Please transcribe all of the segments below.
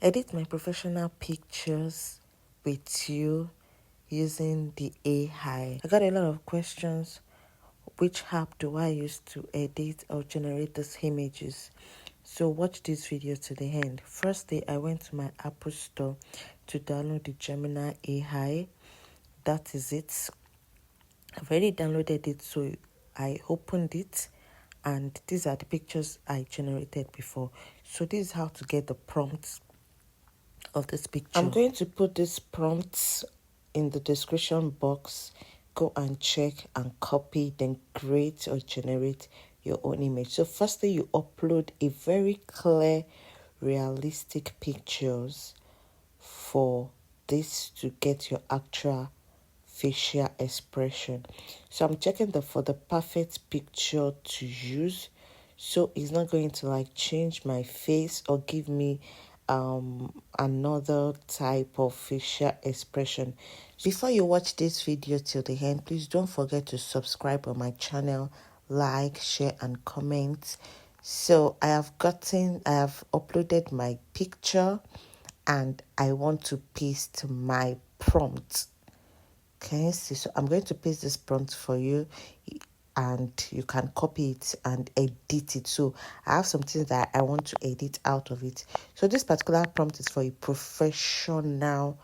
edit my professional pictures with you using the AI. I got a lot of questions. Which app do I use to edit or generate these images? So watch this video to the end. Firstly, I went to my Apple store to download the Gemini AI. That is it. I've already downloaded it, so I opened it, and these are the pictures I generated before. So this is how to get the prompts of this picture. I'm going to put these prompts in the description box. Go and check and copy, then create or generate your own image. So firstly, you upload a very clear, realistic pictures for this to get your actual facial expression. So I'm checking for the perfect picture to use, so it's not going to like change my face or give me another type of facial expression. Before you watch this video till the end, please don't forget to subscribe on my channel, like, share and comment. So I have uploaded my picture and I want to paste my prompt. Can you see? So I'm going to paste this prompt for you, and you can copy it and edit it. So I have some things that I want to edit out of it. So this particular prompt is for a professional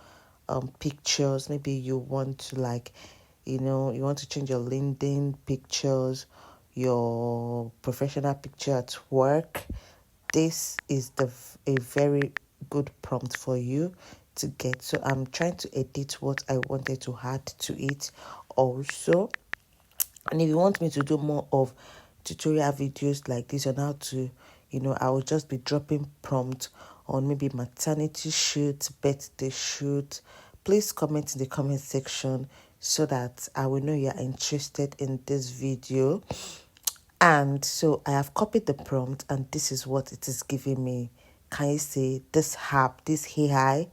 pictures. Maybe you want to you want to change your LinkedIn pictures, your professional picture at work. This is a very good prompt for you to get. So I'm trying to edit what I wanted to add to it also. And if you want me to do more of tutorial videos like this on how to, I will just be dropping prompts on maybe maternity shoot, birthday shoot. Please comment in the comment section so that I will know you're interested in this video. And so I have copied the prompt, and this is what it is giving me. Can you see this app, this AI?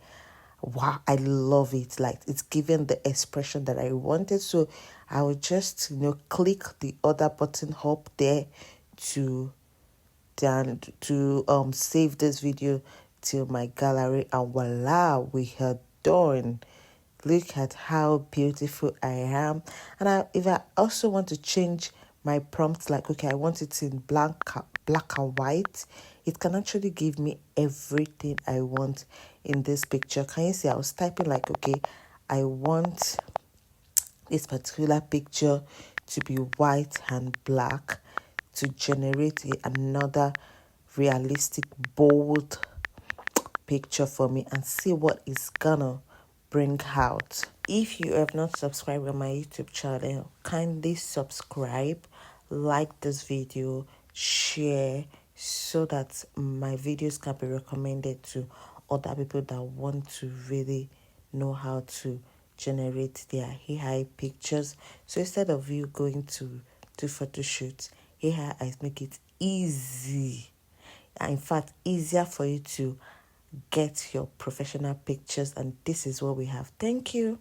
Wow, I love it. Like, it's giving the expression that I wanted. So I will just click the other button up there to save this video to my gallery, and voila, we are done. Look at how beautiful I am. And if I also want to change my prompt, like, okay, I want it in black and white, it can actually give me everything I want in this picture. Can you see? I was typing like, okay, I want this particular picture to be white and black to generate another realistic, bold picture for me, and see what it's gonna bring out. If you have not subscribed on my YouTube channel, kindly subscribe, like this video, share, so that my videos can be recommended to other people that want to really know how to generate their AI pictures. So instead of you going to do photo shoots, AI I make it easy. In fact, easier for you to get your professional pictures, and this is what we have. Thank you.